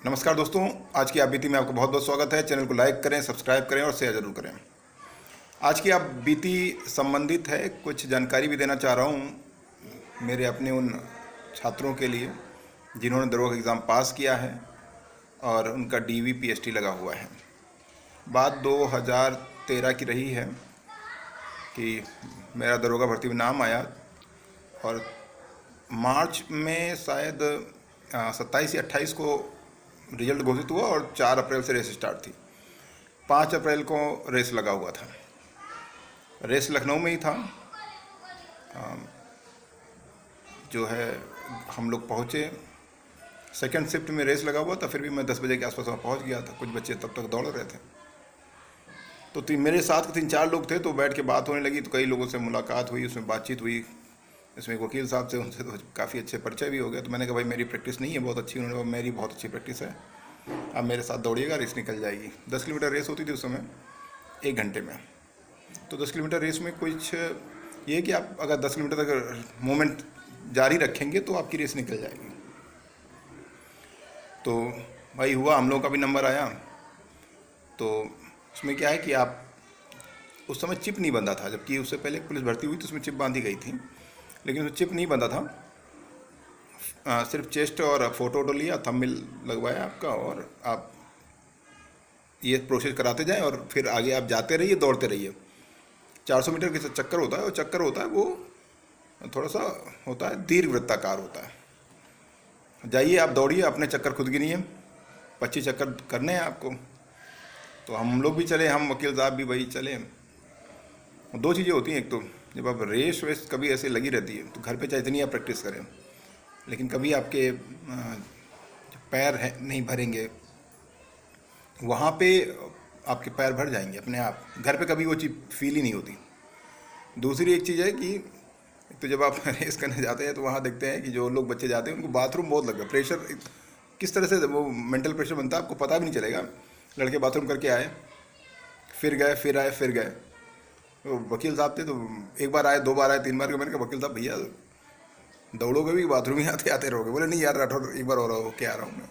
नमस्कार दोस्तों, आज की आप बीती में आपका बहुत बहुत स्वागत है। चैनल को लाइक करें, सब्सक्राइब करें और शेयर ज़रूर करें। आज की आप बीती संबंधित है, कुछ जानकारी भी देना चाह रहा हूँ मेरे अपने उन छात्रों के लिए जिन्होंने दरोगा एग्ज़ाम पास किया है और उनका डीवी पीएचटी लगा हुआ है। बात 2013 की रही है कि मेरा दरोगा भर्ती में नाम आया और मार्च में शायद 27 या 28 को रिजल्ट घोषित हुआ और 4 अप्रैल से रेस स्टार्ट थी। 5 अप्रैल को रेस लगा हुआ था। रेस लखनऊ में ही था। जो है हम लोग पहुँचे, सेकंड शिफ्ट में रेस लगा हुआ था, फिर भी मैं 10 बजे के आसपास वहाँ पहुँच गया था। कुछ बच्चे तब तक दौड़ रहे थे, तो मेरे साथ 3-4 लोग थे, तो बैठ के बात होने लगी। तो कई लोगों से मुलाकात हुई, उसमें बातचीत हुई। इसमें एक वकील साहब से, उनसे तो काफ़ी अच्छे परिचय भी हो गया। तो मैंने कहा भाई मेरी प्रैक्टिस नहीं है बहुत अच्छी। उन्होंने कहा मेरी बहुत अच्छी प्रैक्टिस है, आप मेरे साथ दौड़िएगा, रेस निकल जाएगी। 10 किलोमीटर रेस होती थी उस समय 1 घंटे में। तो 10 किलोमीटर रेस में कुछ ये है कि आप अगर 10 किलोमीटर तक मूवमेंट जारी रखेंगे तो आपकी रेस निकल जाएगी। तो भाई हुआ, हम लोगों का भी नंबर आया। तो उसमें क्या है कि आप उस समय चिप नहीं बंधा था, जबकि उससे पहले पुलिस भर्ती हुई तो उसमें चिप बांधी गई थी, लेकिन उसमें चिप नहीं बंधा था। सिर्फ चेस्ट और फोटो वोटो लिया, थंबनेल लगवाया आपका, और आप ये प्रोसेस कराते जाएं और फिर आगे आप जाते रहिए, दौड़ते रहिए। 400 मीटर के चक्कर होता है, और चक्कर होता है वो थोड़ा सा होता है दीर्घ वृत्ताकार होता है। जाइए आप दौड़िए, अपने चक्कर खुद गिनिए, 25 चक्कर करने हैं आपको। तो हम लोग भी चले, हम वकील साहब भी भाई चले। 2 चीज़ें होती हैं, एक तो जब आप रेस वेस कभी ऐसे लगी रहती है तो घर पे चाहे इतनी आप प्रैक्टिस करें, लेकिन कभी आपके पैर है नहीं भरेंगे, वहाँ पे आपके पैर भर जाएंगे अपने आप। घर पे कभी वो चीज़ फील ही नहीं होती। दूसरी एक चीज़ है कि एक तो जब आप रेस करने जाते हैं तो वहाँ देखते हैं कि जो लोग बच्चे जाते हैं उनको बाथरूम बहुत लगता है। प्रेशर किस तरह से वो मेंटल प्रेशर बनता है आपको पता भी नहीं चलेगा। लड़के बाथरूम करके आए, फिर गए, फिर आए, फिर गए। तो वकील साहब थे, तो 1 बार आए, 2 बार आए, 3 बार के। मैंने कहा वकील साहब भैया दौड़ोगे भी, बाथरूम ही आते आते रहोगे? बोले नहीं यार राठौर, एक बार हो के आ रहा हूँ मैं।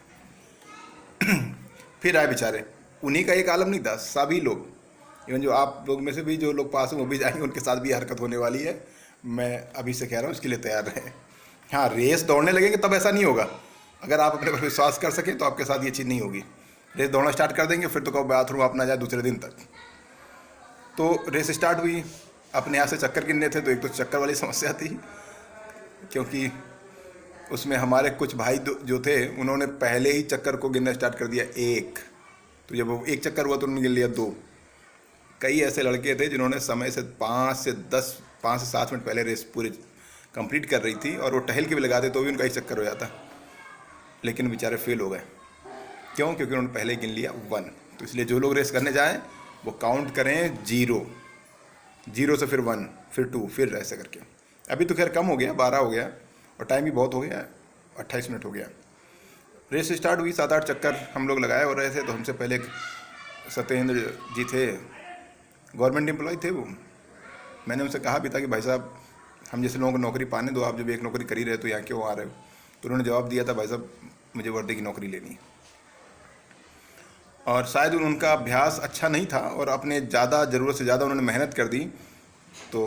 फिर आए बेचारे। उन्हीं का एक आलम नहीं था, सभी लोग, इवन जो आप लोग में से भी जो लोग पास हैं वो भी जाएंगे, उनके साथ भी हरकत होने वाली है। मैं अभी से कह रहा हूँ, इसके लिए तैयार रहें। हाँ, रेस दौड़ने लगेंगे तब ऐसा नहीं होगा। अगर आप अपने पर विश्वास कर सकें तो आपके साथ ये चीज़ नहीं होगी। रेस दौड़ना स्टार्ट कर देंगे, फिर तो कहो बाथरूम आप ना जाए दूसरे दिन तक। तो रेस स्टार्ट हुई, अपने यहाँ से चक्कर गिनने थे, तो एक तो चक्कर वाली समस्या थी, क्योंकि उसमें हमारे कुछ भाई जो थे उन्होंने पहले ही चक्कर को गिनना स्टार्ट कर दिया 1। तो जब वो 1 चक्कर हुआ तो उन्होंने गिन लिया 2। कई ऐसे लड़के थे जिन्होंने समय से 5 से 7 मिनट पहले रेस पूरी कंप्लीट कर रही थी, और वो टहल के भी लगाते तो भी उनका 1 चक्कर हो जाता, लेकिन बेचारे फेल हो गए। क्यों? क्योंकि उन्होंने पहले ही गिन लिया 1। तो इसलिए जो लोग रेस करने जाएँ वो काउंट करें 0 से फिर 1, फिर 2, फिर ऐसे करके। अभी तो खैर कम हो गया, 12 हो गया, और टाइम भी बहुत हो गया, 28 मिनट हो गया। रेस स्टार्ट हुई, 7-8 चक्कर हम लोग लगाए हो रहे थे। तो हमसे पहले सत्येंद्र जी थे, गवर्नमेंट एम्प्लॉय थे वो। मैंने उनसे कहा भी था कि भाई साहब हम जैसे लोगों को नौकरी पाने दो, आप जब एक नौकरी कर ही रहे तो यहाँ क्यों आ रहे हो? तो उन्होंने जवाब दिया था, भाई साहब मुझे वर्दी की नौकरी लेनी है। और शायद उनका अभ्यास अच्छा नहीं था और अपने ज़्यादा ज़रूरत से ज़्यादा उन्होंने मेहनत कर दी। तो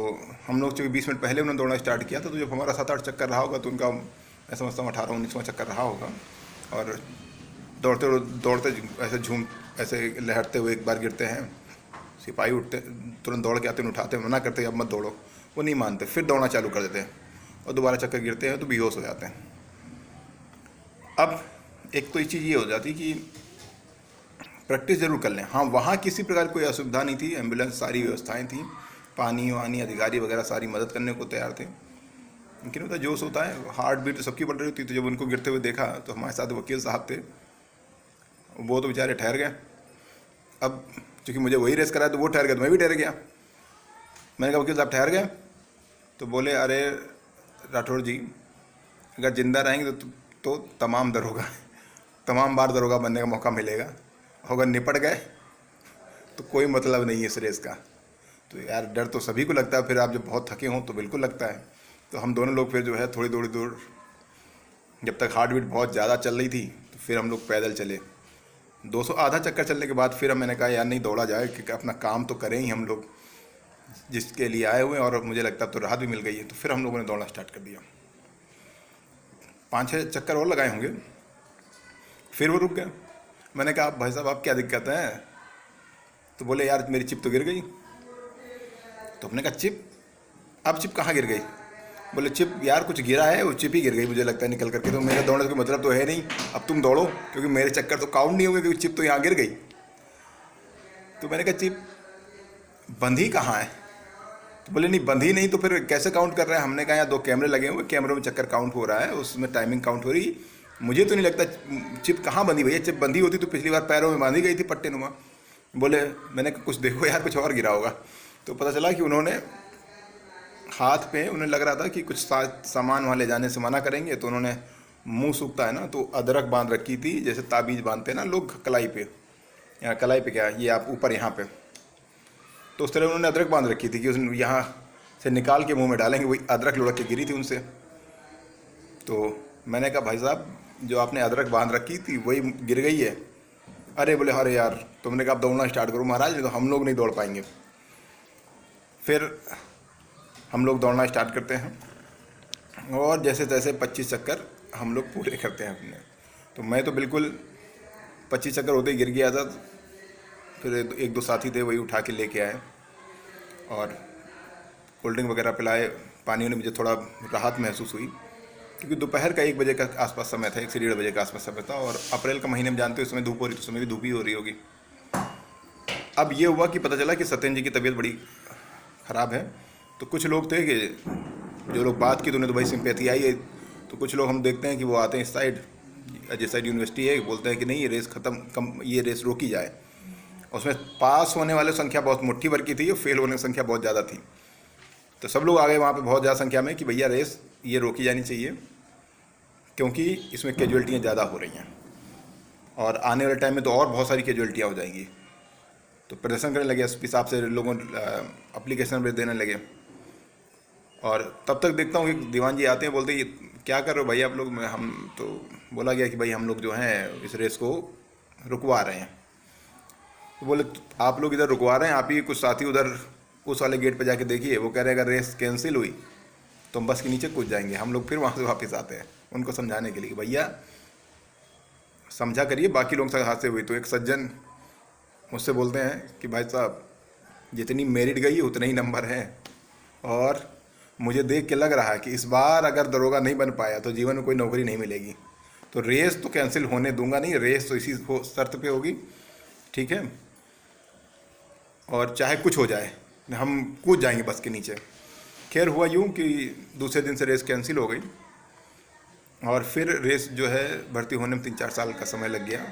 हम लोग चूँकि 20 मिनट पहले उन्होंने दौड़ना स्टार्ट किया था, तो जब हमारा 7-8 चक्कर रहा होगा तो उनका मैं समझता हूँ 18-19वां चक्कर रहा होगा। और दौड़ते दौड़ते ऐसे लहरते हुए एक बार गिरते हैं, सिपाही उठते, तुरंत दौड़ के आते हैं, उठाते हैं, मना करते हैं अब मत दौड़ो। वो नहीं मानते, फिर दौड़ना चालू कर देते हैं, और दोबारा चक्कर गिरते हैं तो बेहोश हो जाते हैं। अब एक तो ये चीज़ ये हो जाती कि प्रैक्टिस जरूर कर लें। हाँ, वहाँ किसी प्रकार कोई असुविधा नहीं थी, एम्बुलेंस सारी व्यवस्थाएं थी, पानी वानी अधिकारी वगैरह सारी मदद करने को तैयार थे। लेकिन होता जोश होता है, हार्ट बीट सबकी बढ़ रही थी। तो जब उनको गिरते हुए देखा तो हमारे साथ वकील साहब थे, वो तो बेचारे ठहर गए। अब चूँकि मुझे वही रेस कराया तो वो ठहर गया, तो मैं भी ठहर गया। मैंने कहा वकील साहब ठहर गए? तो बोले अरे राठौर जी, अगर जिंदा रहेंगे तो तमाम बार दरोगा बनने का मौका मिलेगा, अगर निपट गए तो कोई मतलब नहीं है इस रेस का। तो यार डर तो सभी को लगता है, फिर आप जब बहुत थके हों तो बिल्कुल लगता है। तो हम दोनों लोग फिर जो है थोड़ी दूर जब तक हार्ट बीट बहुत ज़्यादा चल रही थी तो फिर हम लोग पैदल चले। 200 आधा चक्कर चलने के बाद फिर मैंने कहा यार नहीं दौड़ा जाए, क्योंकि अपना काम तो करें ही हम लोग जिसके लिए आए हुए हैं, और मुझे लगता है तो राहत भी मिल गई है। तो फिर हम लोगों ने दौड़ना स्टार्ट कर दिया। 5-6 चक्कर और लगाए होंगे, फिर वो रुक गए। मैंने कहा भाई साहब आप क्या दिक्कत है? तो बोले यार मेरी चिप तो गिर गई। तो हमने कहा चिप? अब चिप कहाँ गिर गई? बोले चिप यार कुछ गिरा है, वो चिप ही गिर गई मुझे लगता है निकल करके। तो मेरे दौड़ने का कोई मतलब तो है नहीं, अब तुम दौड़ो, क्योंकि मेरे चक्कर तो काउंट नहीं होंगे, क्योंकि चिप तो यहाँ गिर गई। तो मैंने कहा चिप बंधी कहाँ है? तो बोले नहीं बंधी नहीं, तो फिर कैसे काउंट कर रहे हैं? हमने कहा यहाँ 2 कैमरे लगे हुए, कैमरों में चक्कर काउंट हो रहा है, उसमें टाइमिंग काउंट हो रही। मुझे तो नहीं लगता चिप कहाँ बंधी भैया, चिप बंधी होती तो पिछली बार पैरों में बांधी गई थी पट्टे नुमा। बोले मैंने कहा कुछ देखो यार, कुछ और गिरा होगा। तो पता चला कि उन्होंने हाथ पे, उन्हें लग रहा था कि कुछ सामान वहाँ ले जाने से मना करेंगे, तो उन्होंने मुंह सूखता है ना, तो अदरक बांध रखी थी, जैसे ताबीज़ बांधते हैं ना लोग कलाई पे, या कलाई पे क्या ये आप ऊपर यहाँ पे, तो उस तरह उन्होंने अदरक बांध रखी थी कि उसने यहाँ से निकाल के मुंह में डालेंगे। वही अदरक लुढ़क के गिरी थी उनसे। तो मैंने कहा भाई साहब जो आपने अदरक बांध रखी थी वही गिर गई है। अरे बोले अरे यार, तो मैंने कहा आप दौड़ना स्टार्ट करो महाराज, नहीं तो हम लोग नहीं दौड़ पाएंगे। फिर हम लोग दौड़ना स्टार्ट करते हैं, और जैसे तैसे 25 चक्कर हम लोग पूरे करते हैं अपने। तो मैं तो बिल्कुल 25 चक्कर होते ही गिर गया था। फिर 1-2 साथी थे, वही उठा के लेके आए और कोल्ड ड्रिंक वगैरह पिलाए। पानी ने मुझे थोड़ा राहत महसूस हुई, क्योंकि दोपहर का 1 बजे का आसपास समय था, 1 से 1:30 बजे का आसपास समय था, और अप्रैल का महीने में जानते हो इस समय धूप हो रही, तो समय भी धूप ही हो रही होगी। अब ये हुआ कि पता चला कि सत्येंद्र जी की तबीयत बड़ी ख़राब है। तो कुछ लोग थे कि जो लोग बात की तो उन्हें तो भाई सिंपैथी आई है। तो कुछ लोग हम देखते हैं कि वो आते हैं इस साइड, जिस साइड यूनिवर्सिटी है, बोलते हैं कि नहीं ये रेस ख़त्म, ये रेस रोकी जाए। उसमें पास होने वाले संख्या बहुत मुट्ठी भर की थी और फेल होने की संख्या बहुत ज़्यादा थी। तो सब लोग आ गए वहाँ पे बहुत ज़्यादा संख्या में कि भैया रेस ये रोकी जानी चाहिए, क्योंकि इसमें कैजुअल्टियाँ ज़्यादा हो रही हैं, और आने वाले टाइम में तो और बहुत सारी कैजुअल्टियाँ हो जाएंगी। तो प्रदर्शन करने लगे, एसपी साहब से लोगों अप्लीकेशन भी देने लगे। और तब तक देखता हूँ कि दीवान जी आते हैं, बोलते हैं ये क्या कर रहे हो भाई आप लोग? हम तो बोला गया कि भाई हम लोग जो हैं इस रेस को रुकवा रहे हैं। तो बोले आप लोग इधर रुकवा रहे हैं, आप ही कुछ साथी उधर उस वाले गेट पे जाके देखिए, वो कह रहे हैं अगर रेस कैंसिल हुई तो हम बस के नीचे कूद जाएंगे। हम लोग फिर वहाँ से वापस आते हैं उनको समझाने के लिए, भैया समझा करिए, बाकी लोगों के हाथ से हुई। तो एक सज्जन मुझसे बोलते हैं कि भाई साहब जितनी मेरिट गई उतने ही नंबर हैं, और मुझे देख के लग रहा है कि इस बार अगर दरोगा नहीं बन पाया तो जीवन में कोई नौकरी नहीं मिलेगी। तो रेस तो कैंसिल होने दूंगा नहीं, रेस तो इसी शर्त पे होगी, ठीक है, और चाहे कुछ हो जाए हम कूद जाएंगे बस के नीचे। खैर हुआ यूँ कि दूसरे दिन से रेस कैंसिल हो गई, और फिर रेस जो है भर्ती होने में 3-4 साल का समय लग गया,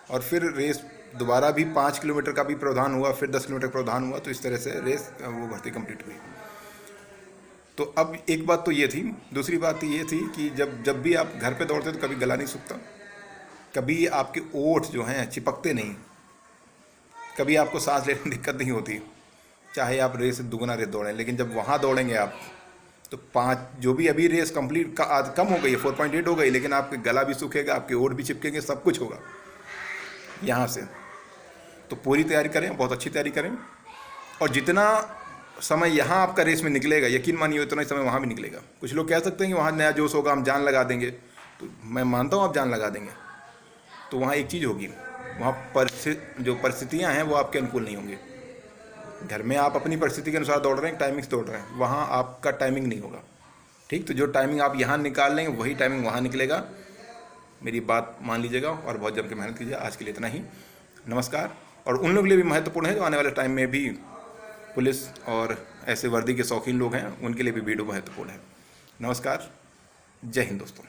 और फिर रेस दोबारा भी 5 किलोमीटर का भी प्रावधान हुआ, फिर 10 किलोमीटर का प्रावधान हुआ। तो इस तरह से रेस वो भर्ती कंप्लीट हुई। तो अब एक बात तो ये थी, दूसरी बात ये थी कि जब भी आप घर पे दौड़ते तो कभी गला नहीं सूखता, कभी आपके ओठ जो हैं चिपकते नहीं, कभी आपको सांस लेने में दिक्कत नहीं होती, चाहे आप रेस दुगना रेस दौड़ें। लेकिन जब वहाँ दौड़ेंगे आप तो 5 जो भी अभी रेस कंप्लीट का आज कम हो गई है, 4.8 हो गई, लेकिन आपके गला भी सूखेगा, आपके ओठ भी चिपकेंगे, सब कुछ होगा यहाँ से। तो पूरी तैयारी करें, बहुत अच्छी तैयारी करें, और जितना समय यहाँ आपका रेस में निकलेगा यकीन मानिए उतना ही समय वहाँ भी निकलेगा। कुछ लोग कह सकते हैं कि वहाँ नया जोश होगा, हम जान लगा देंगे, तो मैं मानता हूँ आप जान लगा देंगे। तो वहाँ एक चीज़ होगी, वहाँ जो परिस्थितियाँ हैं वो आपके अनुकूल नहीं होंगी। घर में आप अपनी परिस्थिति के अनुसार दौड़ रहे हैं, टाइमिंग से दौड़ रहे हैं, वहाँ आपका टाइमिंग नहीं होगा, ठीक। तो जो टाइमिंग आप यहाँ निकाल लेंगे वही टाइमिंग वहाँ निकलेगा। मेरी बात मान लीजिएगा और बहुत जम के मेहनत कीजिए। आज के लिए इतना ही, नमस्कार। और उन लोगों के लिए भी महत्वपूर्ण है जो आने वाले टाइम में भी पुलिस और ऐसे वर्दी के शौकीन लोग हैं, उनके लिए भी वीडियो महत्वपूर्ण है। नमस्कार, जय हिंद दोस्तों।